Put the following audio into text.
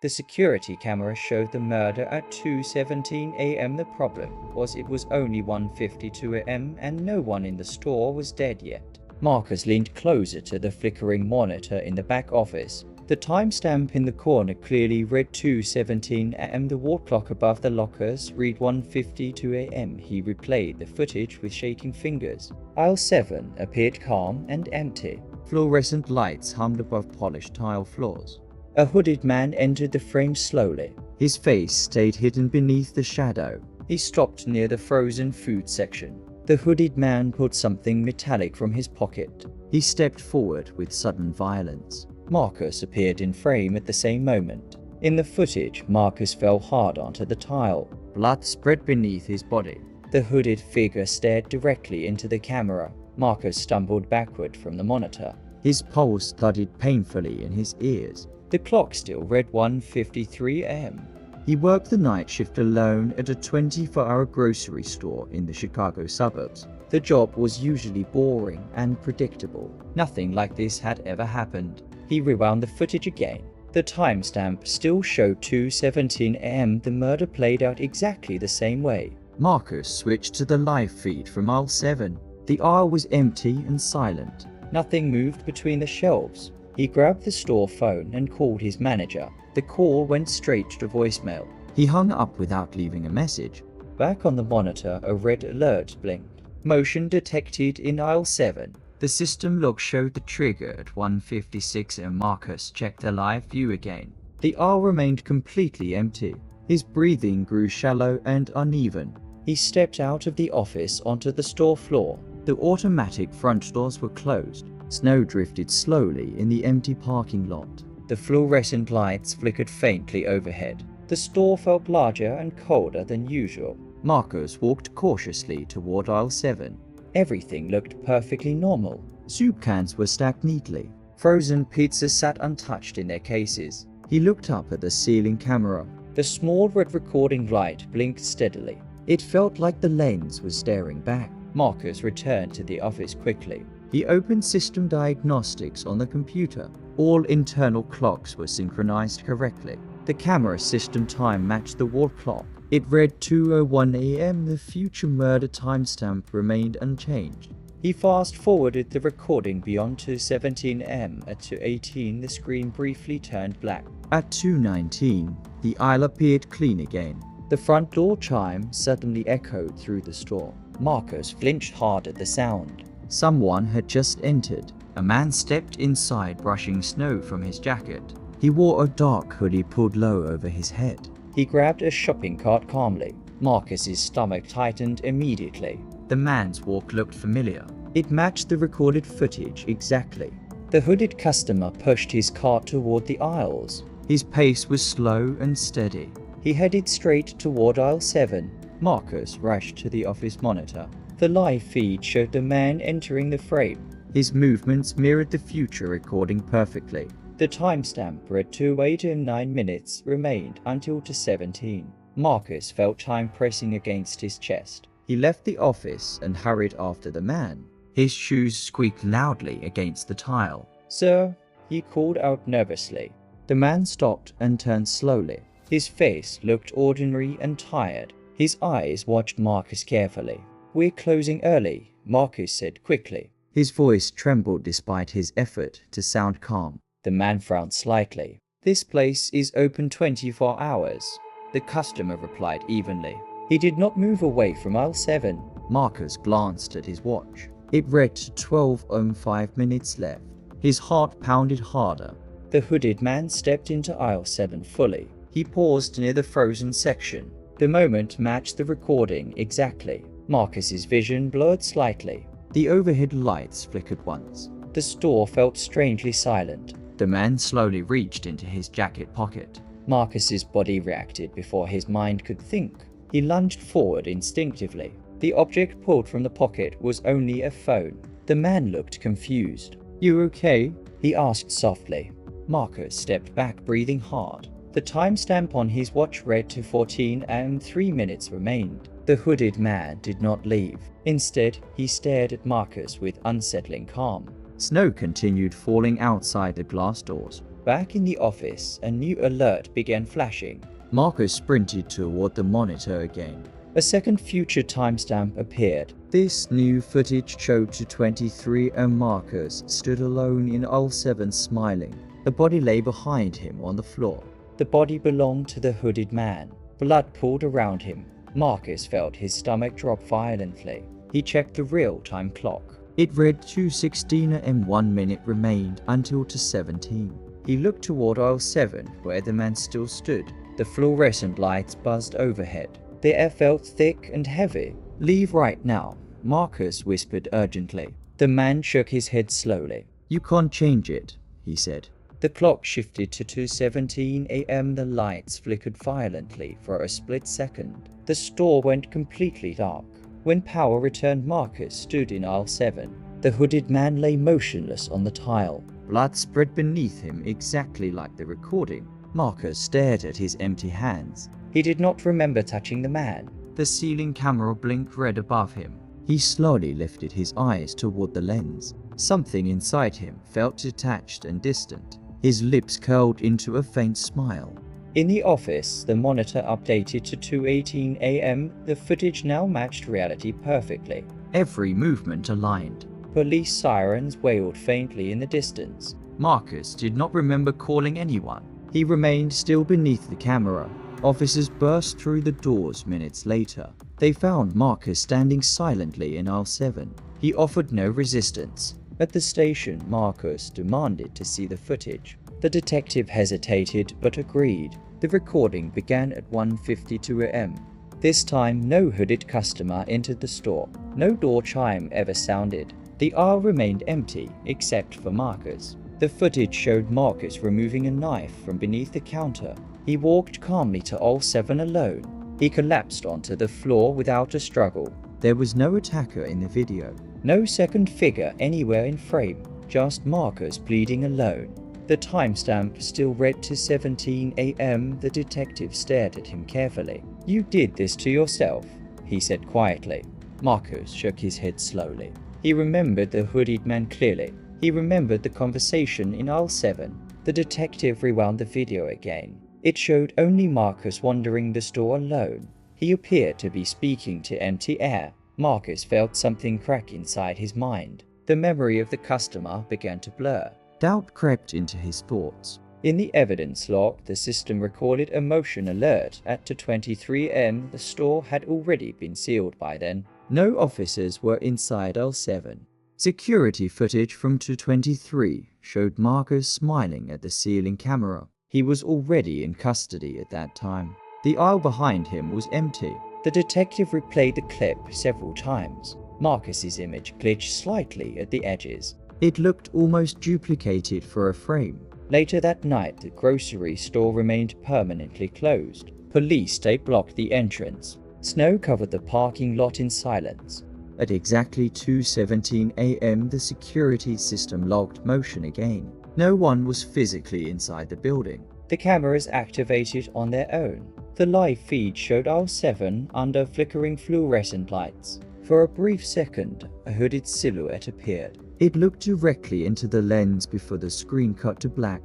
The security camera showed the murder at 2:17 a.m. The problem was it was only 1:52 a.m. and no one in the store was dead yet. Marcus leaned closer to the flickering monitor in the back office. The timestamp in the corner clearly read 2:17 a.m. The wall clock above the lockers read 1:52 a.m. He replayed the footage with shaking fingers. Aisle 7 appeared calm and empty. Fluorescent lights hummed above polished tile floors. A hooded man entered the frame slowly. His face stayed hidden beneath the shadow. He stopped near the frozen food section. The hooded man pulled something metallic from his pocket. He stepped forward with sudden violence. Marcus appeared in frame at the same moment. In the footage, Marcus fell hard onto the tile. Blood spread beneath his body. The hooded figure stared directly into the camera. Marcus stumbled backward from the monitor. His pulse thudded painfully in his ears. The clock still read 1:53 a.m. He worked the night shift alone at a 24-hour grocery store in the Chicago suburbs. The job was usually boring and predictable. Nothing like this had ever happened. He rewound the footage again. The timestamp still showed 2:17 a.m. The murder played out exactly the same way. Marcus switched to the live feed from aisle 7. The aisle was empty and silent. Nothing moved between the shelves. He grabbed the store phone and called his manager. The call went straight to voicemail. He hung up without leaving a message. Back on the monitor, a red alert blinked. Motion detected in aisle 7. The system log showed the trigger at 1:56 and Marcus checked the live view again. The aisle remained completely empty. His breathing grew shallow and uneven. He stepped out of the office onto the store floor. The automatic front doors were closed. Snow drifted slowly in the empty parking lot. The fluorescent lights flickered faintly overhead. The store felt larger and colder than usual. Marcus walked cautiously toward aisle 7. Everything looked perfectly normal. Soup cans were stacked neatly. Frozen pizzas sat untouched in their cases. He looked up at the ceiling camera. The small red recording light blinked steadily. It felt like the lens was staring back. Marcus returned to the office quickly. He opened system diagnostics on the computer. All internal clocks were synchronized correctly. The camera system time matched the wall clock. It read 2:01 a.m. The future murder timestamp remained unchanged. He fast-forwarded the recording beyond 2:17 a.m. At 2:18, the screen briefly turned black. At 2:19, the aisle appeared clean again. The front door chime suddenly echoed through the store. Marcus flinched hard at the sound. Someone had just entered. A man stepped inside, brushing snow from his jacket. He wore a dark hoodie pulled low over his head. He grabbed a shopping cart calmly. Marcus's stomach tightened immediately. The man's walk looked familiar. It matched the recorded footage exactly. The hooded customer pushed his cart toward the aisles. His pace was slow and steady. He headed straight toward aisle 7. Marcus rushed to the office monitor. The live feed showed the man entering the frame. His movements mirrored the future recording perfectly. The timestamp read 2:09 minutes remained until 2:17. Marcus felt time pressing against his chest. He left the office and hurried after the man. His shoes squeaked loudly against the tile. "Sir," he called out nervously. The man stopped and turned slowly. His face looked ordinary and tired. His eyes watched Marcus carefully. "We're closing early," Marcus said quickly. His voice trembled despite his effort to sound calm. The man frowned slightly. "This place is open 24 hours, the customer replied evenly. He did not move away from aisle 7. Marcus glanced at his watch. It read 12:05 minutes left. His heart pounded harder. The hooded man stepped into aisle 7 fully. He paused near the frozen section. The moment matched the recording exactly. Marcus's vision blurred slightly. The overhead lights flickered once. The store felt strangely silent. The man slowly reached into his jacket pocket. Marcus's body reacted before his mind could think. He lunged forward instinctively. The object pulled from the pocket was only a phone. The man looked confused. "You okay?" he asked softly. Marcus stepped back, breathing hard. The timestamp on his watch read to 14 and 3 minutes remained. The hooded man did not leave. Instead, he stared at Marcus with unsettling calm. Snow continued falling outside the glass doors. Back in the office, a new alert began flashing. Marcus sprinted toward the monitor again. A second future timestamp appeared. This new footage showed to 23 and Marcus stood alone in aisle 7 smiling. The body lay behind him on the floor. The body belonged to the hooded man. Blood pooled around him. Marcus felt his stomach drop violently. He checked the real-time clock. It read 2:16 and 1 minute remained until 2:17. He looked toward aisle 7 where the man still stood. The fluorescent lights buzzed overhead. The air felt thick and heavy. "Leave right now," Marcus whispered urgently. The man shook his head slowly. "You can't change it," he said. The clock shifted to 2:17 a.m. The lights flickered violently for a split second. The store went completely dark. When power returned, Marcus stood in aisle 7. The hooded man lay motionless on the tile. Blood spread beneath him exactly like the recording. Marcus stared at his empty hands. He did not remember touching the man. The ceiling camera blinked red above him. He slowly lifted his eyes toward the lens. Something inside him felt detached and distant. His lips curled into a faint smile. In the office, the monitor updated to 2:18 a.m. The footage now matched reality perfectly. Every movement aligned. Police sirens wailed faintly in the distance. Marcus did not remember calling anyone. He remained still beneath the camera. Officers burst through the doors minutes later. They found Marcus standing silently in aisle 7. He offered no resistance. At the station, Marcus demanded to see the footage. The detective hesitated but agreed. The recording began at 1:52 a.m. This time, no hooded customer entered the store. No door chime ever sounded. The aisle remained empty except for Marcus. The footage showed Marcus removing a knife from beneath the counter. He walked calmly to aisle 7 alone. He collapsed onto the floor without a struggle. There was no attacker in the video. No second figure anywhere in frame. Just Marcus bleeding alone. The timestamp still read to 17 a.m. The detective stared at him carefully. "You did this to yourself," he said quietly. Marcus shook his head slowly. He remembered the hooded man clearly. He remembered the conversation in aisle 7. The detective rewound the video again. It showed only Marcus wandering the store alone. He appeared to be speaking to empty air. Marcus felt something crack inside his mind. The memory of the customer began to blur. Doubt crept into his thoughts. In the evidence log, the system recorded a motion alert at 2:23 a.m. The store had already been sealed by then. No officers were inside aisle 7. Security footage from 2:23 showed Marcus smiling at the ceiling camera. He was already in custody at that time. The aisle behind him was empty. The detective replayed the clip several times. Marcus's image glitched slightly at the edges. It looked almost duplicated for a frame. Later that night, the grocery store remained permanently closed. Police tape blocked the entrance. Snow covered the parking lot in silence. At exactly 2:17 a.m., the security system logged motion again. No one was physically inside the building. The cameras activated on their own. The live feed showed aisle 7 under flickering fluorescent lights. For a brief second, a hooded silhouette appeared. It looked directly into the lens before the screen cut to black.